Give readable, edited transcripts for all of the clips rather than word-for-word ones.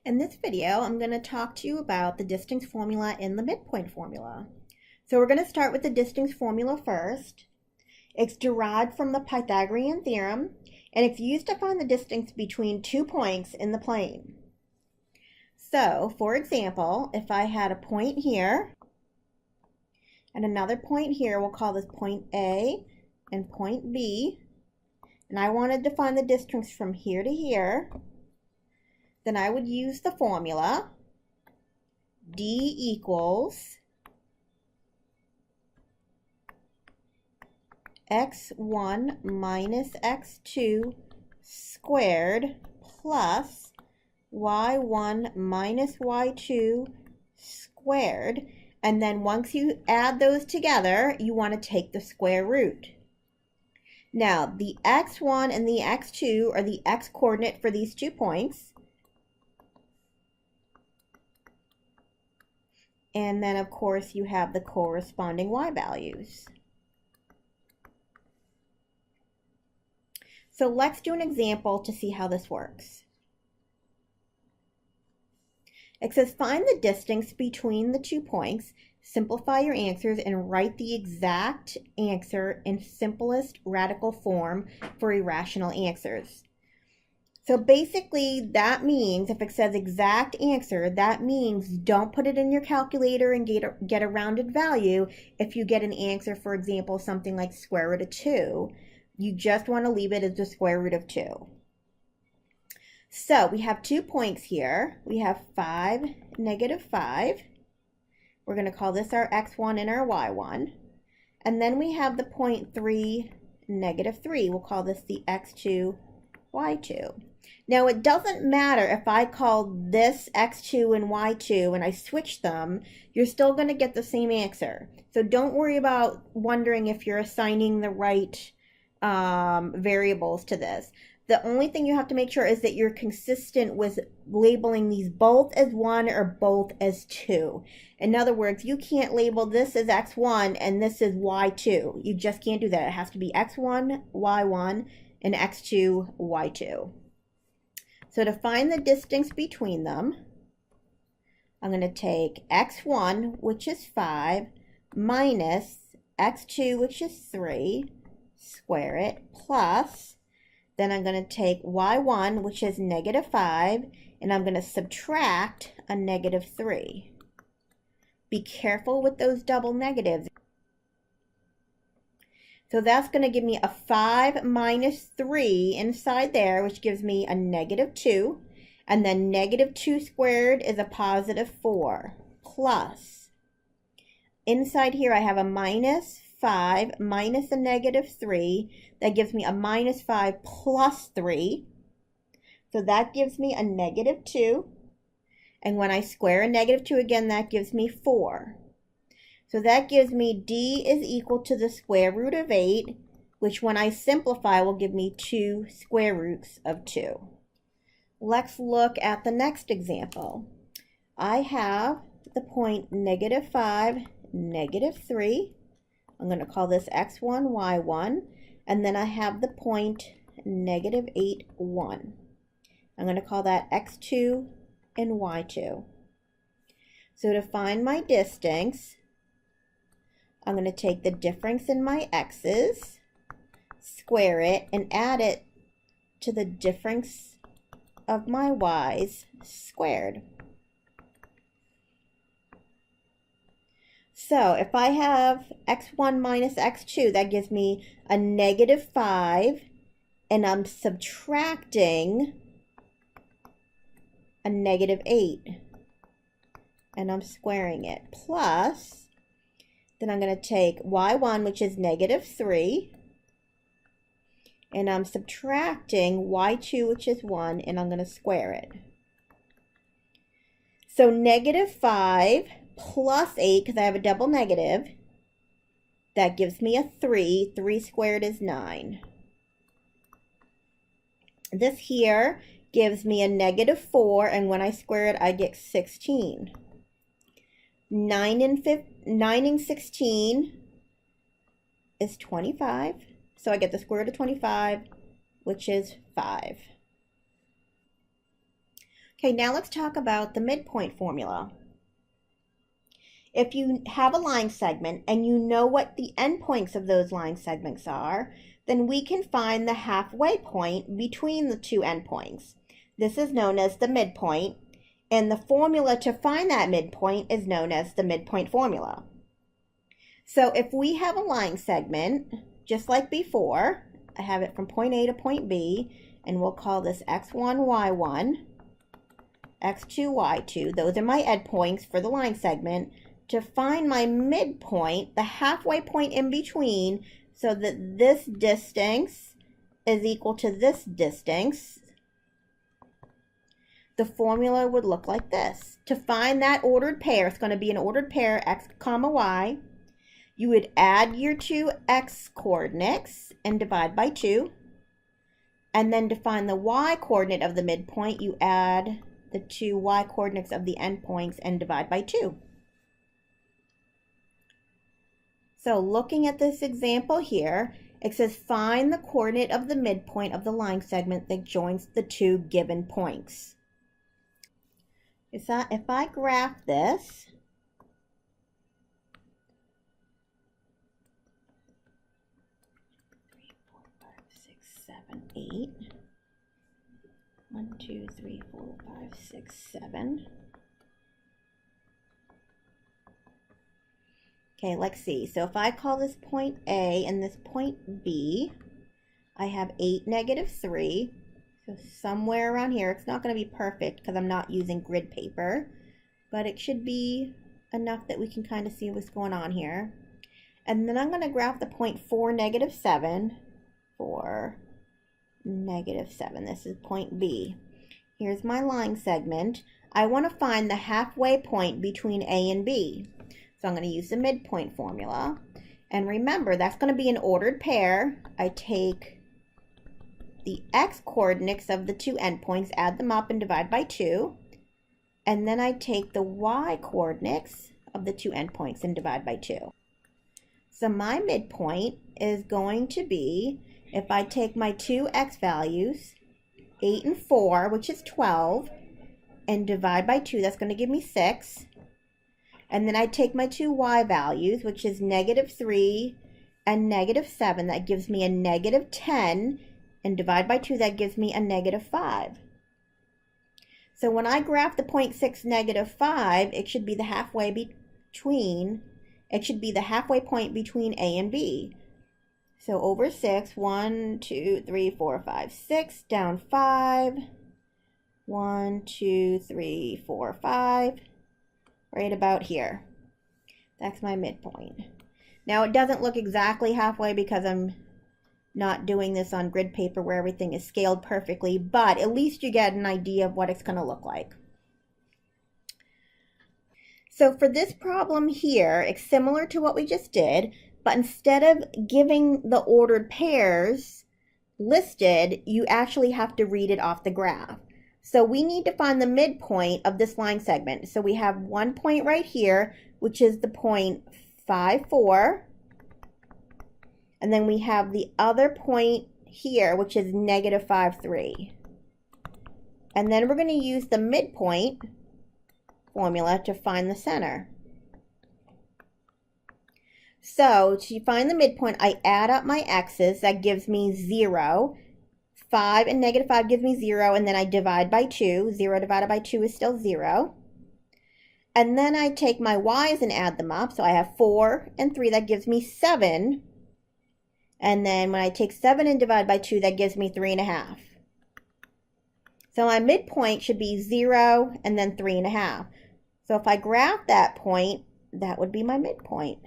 In this video, I'm going to talk to you about the distance formula in the midpoint formula. So we're going to start with the distance formula first. It's derived from the Pythagorean theorem, and it's used to find the distance between 2 points in the plane. So, for example, if I had a point here and another point here, we'll call this point A and point B, and I wanted to find the distance from here to here, then I would use the formula D equals x1 minus x2 squared plus y1 minus y2 squared. And then once you add those together, you want to take the square root. Now, the x1 and the x2 are the x coordinate for these 2 points. And then, of course, you have the corresponding y values. So let's do an example to see how this works. It says find the distance between the 2 points, simplify your answers, and write the exact answer in simplest radical form for irrational answers. So basically that means if it says exact answer, that means don't put it in your calculator and get a rounded value. If you get an answer, for example, something like square root of 2, you just want to leave it as the square root of 2. So we have 2 points here. We have 5, negative 5. We're going to call this our x1 and our y1. And then we have the point 3, negative 3. We'll call this the x2, y2. Now it doesn't matter if I call this x2 and y2 and I switch them, you're still going to get the same answer. So don't worry about wondering if you're assigning the right variables to this. The only thing you have to make sure is that you're consistent with labeling these both as 1 or both as 2. In other words, you can't label this as x1 and this as y2. You just can't do that. It has to be x1, y1, and x2, y2. So to find the distance between them, I'm going to take x1, which is 5, minus x2, which is 3, square it, plus, then I'm going to take y1, which is negative 5, and I'm going to subtract a negative 3. Be careful with those double negatives. So that's going to give me a 5 minus 3 inside there, which gives me a negative 2. And then negative 2 squared is a positive 4. Plus, inside here I have a minus 5 minus a negative 3. That gives me a minus 5 plus 3. So that gives me a negative 2. And when I square a negative 2 again, that gives me 4. So that gives me D is equal to the square root of 8, which when I simplify will give me 2 square roots of 2. Let's look at the next example. I have the point negative 5, negative 3. I'm going to call this x1, y1. And then I have the point negative 8, 1. I'm going to call that x2 and y2. So to find my distance, I'm going to take the difference in my x's, square it, and add it to the difference of my y's squared. So if I have x1 minus x2, that gives me a negative 5, and I'm subtracting a negative 8, and I'm squaring it, plus, then I'm going to take y1, which is negative 3, and I'm subtracting y2, which is 1, and I'm going to square it. So negative 5 plus 8, because I have a double negative, that gives me a 3. 3 squared is 9. This here gives me a negative 4, and when I square it, I get 16. 9 and 16 is 25. So I get the square root of 25, which is 5. Okay, now let's talk about the midpoint formula. If you have a line segment and you know what the endpoints of those line segments are, then we can find the halfway point between the two endpoints. This is known as the midpoint, and the formula to find that midpoint is known as the midpoint formula. So if we have a line segment, just like before, I have it from point A to point B, and we'll call this x1, y1, x2, y2. Those are my endpoints for the line segment. To find my midpoint, the halfway point in between, so that this distance is equal to this distance, the formula would look like this. To find that ordered pair, it's going to be an ordered pair, x comma y. You would add your two x coordinates and divide by 2. And then to find the y coordinate of the midpoint, you add the two y coordinates of the endpoints and divide by 2. So looking at this example here, it says find the coordinate of the midpoint of the line segment that joins the two given points. If I graph this, 8. 1, 2, 3, 4, 5, 6, 7. Okay, let's see. So if I call this point A and this point B, I have 8, negative 3. So somewhere around here, it's not going to be perfect because I'm not using grid paper, but it should be enough that we can kind of see what's going on here. And then I'm going to graph the point 4, negative 7, 4, negative 7. This is point B. Here's my line segment. I want to find the halfway point between A and B. So I'm going to use the midpoint formula. And remember, that's going to be an ordered pair. I take the x coordinates of the two endpoints, add them up and divide by 2. And then I take the y coordinates of the two endpoints and divide by 2. So my midpoint is going to be, if I take my two x values, 8 and 4, which is 12, and divide by 2, that's going to give me 6. And then I take my two y values, which is negative 3 and negative 7, that gives me a negative 10, and divide by 2, that gives me a negative 5. So when I graph the point 6, negative 5, it should be the halfway between, it should be the halfway point between A and B. So over 6, 1, 2, 3, 4, 5, 6, down 5, 1, 2, 3, 4, 5, right about here. That's my midpoint. Now it doesn't look exactly halfway because I'm not doing this on grid paper where everything is scaled perfectly, but at least you get an idea of what it's going to look like. So for this problem here, it's similar to what we just did, but instead of giving the ordered pairs listed, you actually have to read it off the graph. So we need to find the midpoint of this line segment. So we have one point right here, which is the point 5, 4. And then we have the other point here, which is negative 5, 3. And then we're going to use the midpoint formula to find the center. So to find the midpoint, I add up my x's. That gives me 0. 5 and negative 5 gives me 0, and then I divide by 2. 0 divided by 2 is still 0. And then I take my y's and add them up. So I have 4 and 3. That gives me 7. And then when I take 7 and divide by 2, that gives me 3.5. So my midpoint should be 0 and then 3.5. So if I graph that point, that would be my midpoint.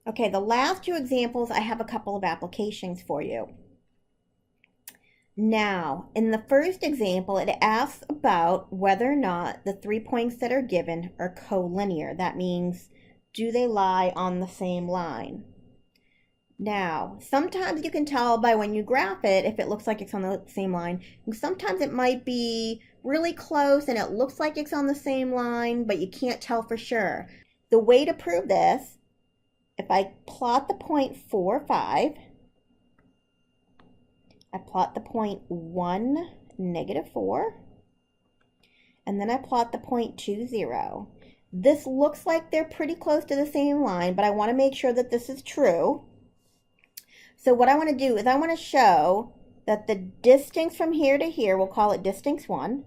Okay, the last two examples, I have a couple of applications for you. Now, in the first example, it asks about whether or not the 3 points that are given are collinear. That means, do they lie on the same line? Now, sometimes you can tell by when you graph it if it looks like it's on the same line. And sometimes it might be really close and it looks like it's on the same line, but you can't tell for sure. The way to prove this, if I plot the point 4, 5, I plot the point 1 -4. And then I plot the point 2, 0. This looks like they're pretty close to the same line, but I want to make sure that this is true. So what I want to do is I want to show that the distance from here to here, we'll call it distance 1.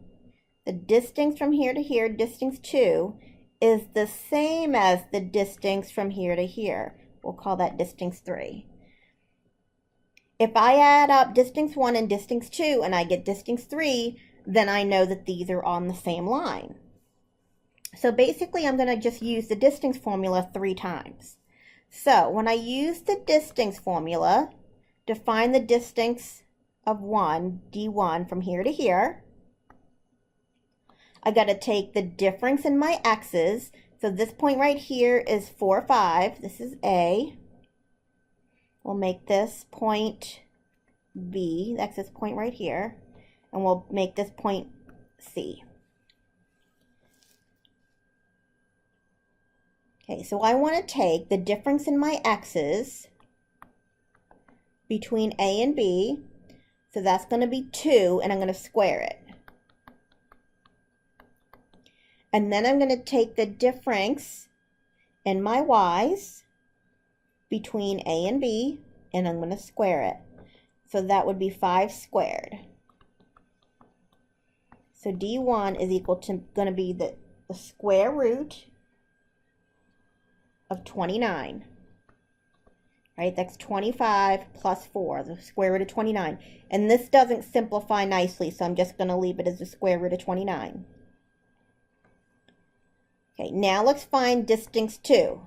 The distance from here to here, distance 2, is the same as the distance from here to here. We'll call that distance 3. If I add up distance 1 and distance 2 and I get distance 3, then I know that these are on the same line. So basically I'm going to just use the distance formula 3 times. So when I use the distance formula to find the distance of 1, d1 from here to here, I got to take the difference in my x's. So this point right here is 4, 5. This is A. We'll make this point B. That's this point right here. And we'll make this point C. Okay, so I want to take the difference in my x's between A and B. So that's going to be 2, and I'm going to square it. And then I'm going to take the difference in my y's between A and B, and I'm going to square it. So that would be 5 squared. So d1 is equal to going to be the square root of 29. Right? That's 25 plus 4, the square root of 29. And this doesn't simplify nicely, so I'm just going to leave it as the square root of 29. Okay, now let's find distance 2.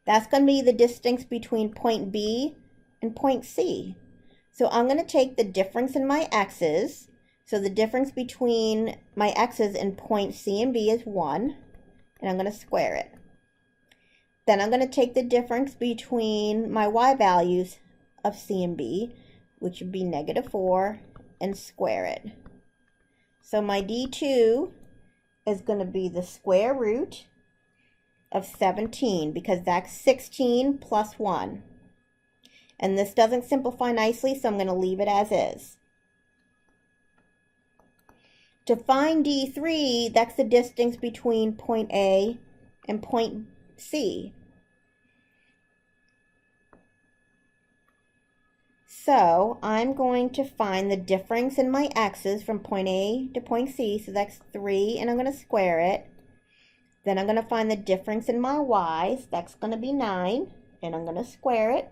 That's going to be the distance between point B and point C. So I'm going to take the difference in my x's. So the difference between my x's and point C and B is 1, and I'm going to square it. Then I'm going to take the difference between my y values of C and B, which would be -4, and square it. So my d2 is going to be the square root of 17, because that's 16 plus 1. And this doesn't simplify nicely, so I'm going to leave it as is. To find d3, that's the distance between point A and point C. So I'm going to find the difference in my x's from point A to point C, so that's 3, and I'm going to square it. Then I'm going to find the difference in my y's, that's going to be 9, and I'm going to square it.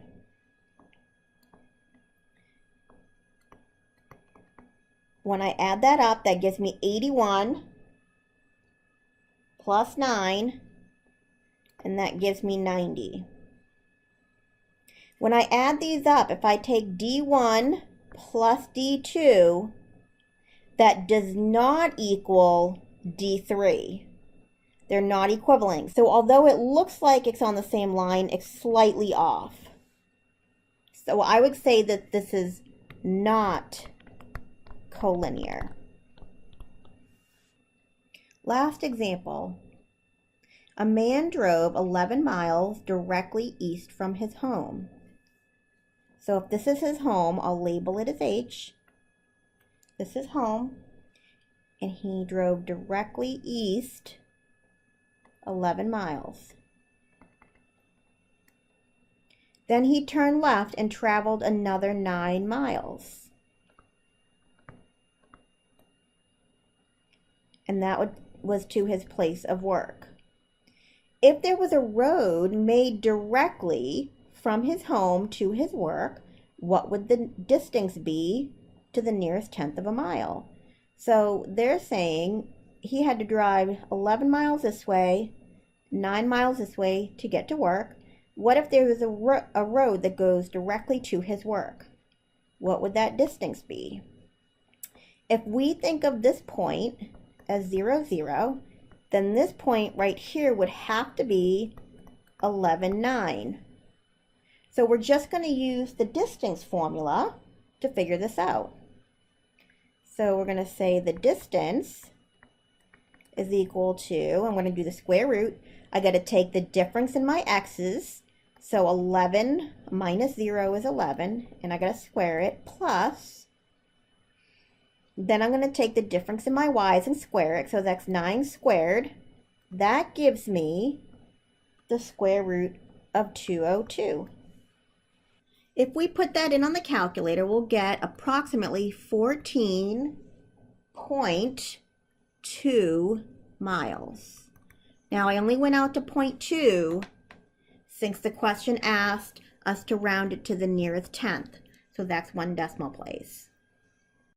When I add that up, that gives me 81 plus 9, and that gives me 90. When I add these up, if I take d1 plus d2, that does not equal d3. They're not equivalent. So although it looks like it's on the same line, it's slightly off. So I would say that this is not collinear. Last example. A man drove 11 miles directly east from his home. So if this is his home, I'll label it as H. This is home. And he drove directly east 11 miles. Then he turned left and traveled another 9 miles. And that was to his place of work. If there was a road made directly from his home to his work, what would the distance be to the nearest tenth of a mile? So they're saying he had to drive 11 miles this way, 9 miles this way to get to work. What if there was a road that goes directly to his work? What would that distance be? If we think of this point as 0, 0, then this point right here would have to be 11, 9. So we're just going to use the distance formula to figure this out. So we're going to say the distance is equal to, I'm going to do the square root. I got to take the difference in my x's. So 11 minus 0 is 11, and I got to square it, plus Then I'm going to take the difference in my y's and square it. So that's 9 squared. That gives me the square root of 202. If we put that in on the calculator, we'll get approximately 14.2 miles. Now, I only went out to 0.2 since the question asked us to round it to the nearest tenth. So that's 1 decimal place.